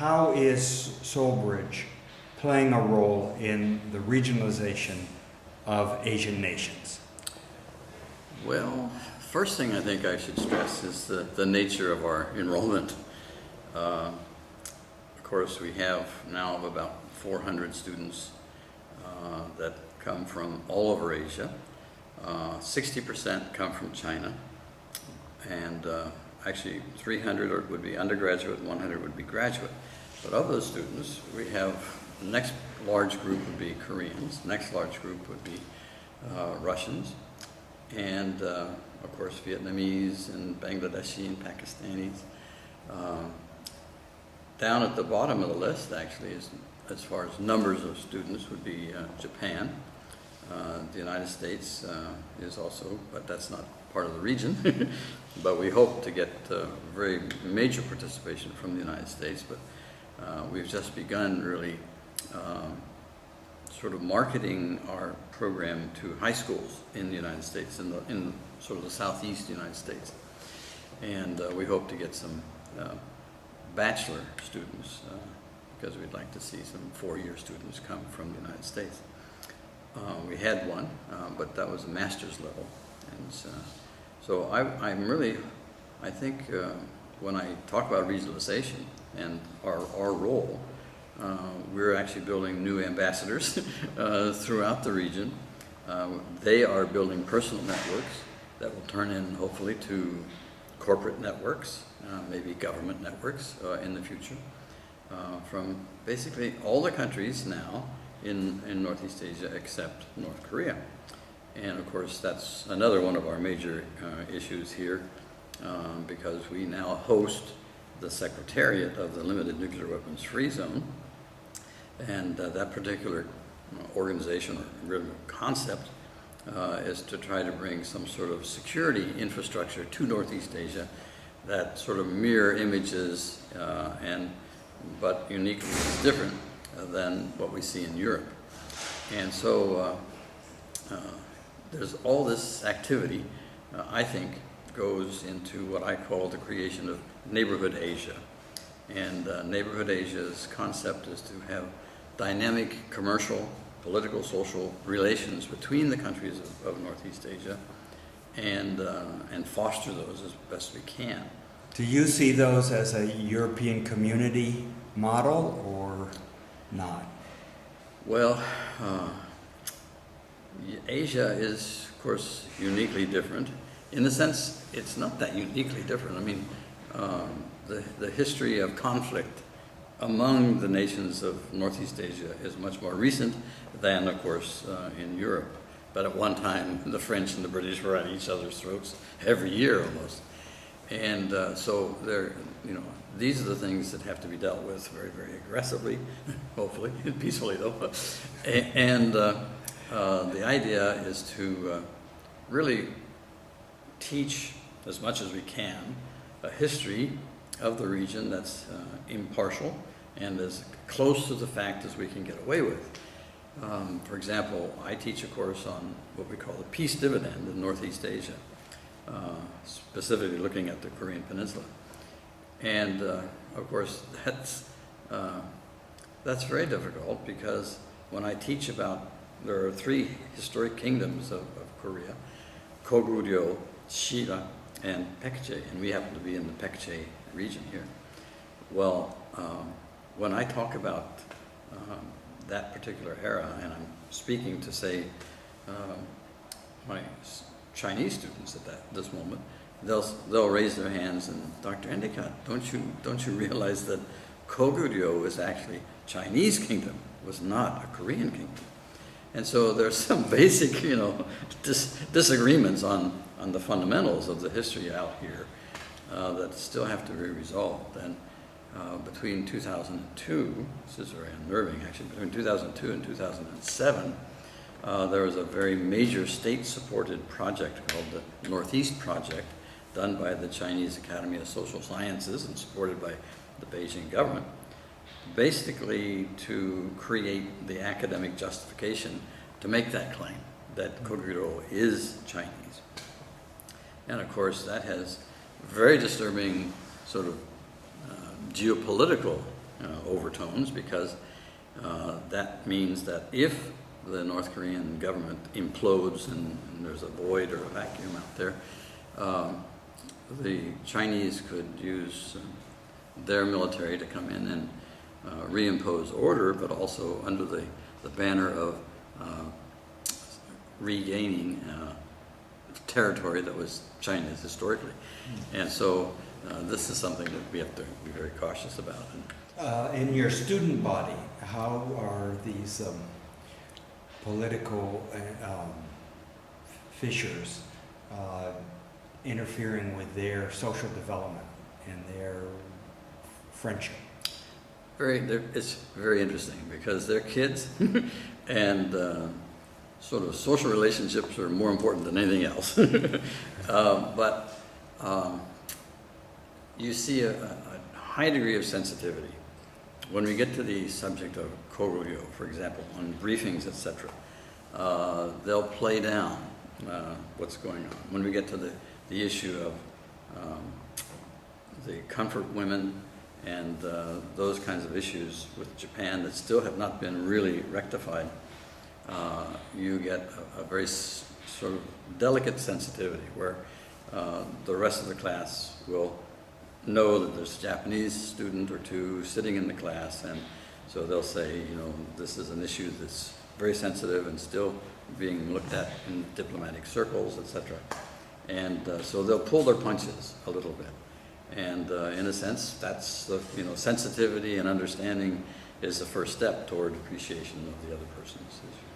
how is SolBridge playing a role in the regionalization of Asian nations? Well, first thing I think I should stress is the nature of our enrollment. Of course, we have now about 400 students that come from all over Asia. 60% come from China, and actually 300 would be undergraduate and 100 would be graduate. But of those students, we have the next large group would be Koreans, next large group would be Russians, and of course Vietnamese and Bangladeshi and Pakistanis. Down at the bottom of the list, actually, is, as far as numbers of students, would be Japan. The United States is also, but that's not part of the region. But we hope to get very major participation from the United States. But we've just begun really sort of marketing our program to high schools in the United States, in sort of the southeast United States. And we hope to get some bachelor students, because we'd like to see some four-year students come from the United States. We had one, but that was a master's level. And so I'm really, I think when I talk about regionalization and our role, we're actually building new ambassadors throughout the region. They are building personal networks that will turn in, hopefully, to corporate networks, maybe government networks in the future, from basically all the countries now in Northeast Asia except North Korea. And of course, that's another one of our major issues here, because we now host the Secretariat of the Limited Nuclear Weapons Free Zone. And that particular organization, or really concept, is to try to bring some sort of security infrastructure to Northeast Asia that sort of mirror images, but uniquely is different than what we see in Europe. And so there's all this activity, I think, goes into what I call the creation of Neighborhood Asia. And Neighborhood Asia's concept is to have dynamic commercial, political, social relations between the countries of Northeast Asia, and foster those as best we can. Do you see those as a European community model or not? Well, Asia is, of course, uniquely different. In the sense, it's not that uniquely different. I mean, the history of conflict among the nations of Northeast Asia is much more recent than, of course, in Europe. But at one time, the French and the British were at each other's throats every year almost. And so these are the things that have to be dealt with very, very aggressively, hopefully, peacefully though. And the idea is to really teach as much as we can a history of the region that's impartial and as close to the fact as we can get away with. For example, I teach a course on what we call the peace dividend in Northeast Asia, specifically looking at the Korean Peninsula. And of course, that's very difficult, because when I teach about, there are three historic kingdoms of Korea: Koguryo, Shira, and Paekche, and we happen to be in the Paekche region here. Well, when I talk about that particular era, and I'm speaking to, say, my Chinese students at this moment, they'll raise their hands and, Dr. Endicott, don't you realize that Koguryo is actually Chinese kingdom, was not a Korean kingdom? And so there's some basic, disagreements on the fundamentals of the history out here that still have to be resolved. And between 2002, this is very unnerving actually, between 2002 and 2007, there was a very major state-supported project called the Northeast Project, done by the Chinese Academy of Social Sciences and supported by the Beijing government, basically to create the academic justification to make that claim that Koguryo is Chinese. And of course, that has very disturbing sort of geopolitical overtones, because that means that if the North Korean government implodes and there's a void or a vacuum out there, the Chinese could use their military to come in and reimpose order, but also under the banner of regaining territory that was China's historically. And so this is something that we have to be very cautious about. In your student body, how are these political fissures interfering with their social development and their friendship? It's very interesting because they're kids and sort of social relationships are more important than anything else. But you see a high degree of sensitivity. When we get to the subject of Koguryo, for example, on briefings, etc., they'll play down what's going on. When we get to the issue of the comfort women and those kinds of issues with Japan that still have not been really rectified, you get a very sort of delicate sensitivity where the rest of the class will know that there's a Japanese student or two sitting in the class, and so they'll say, you know, this is an issue that's very sensitive and still being looked at in diplomatic circles, etc. And so they'll pull their punches a little bit. And in a sense, that's the, you know, sensitivity and understanding is the first step toward appreciation of the other person's issue.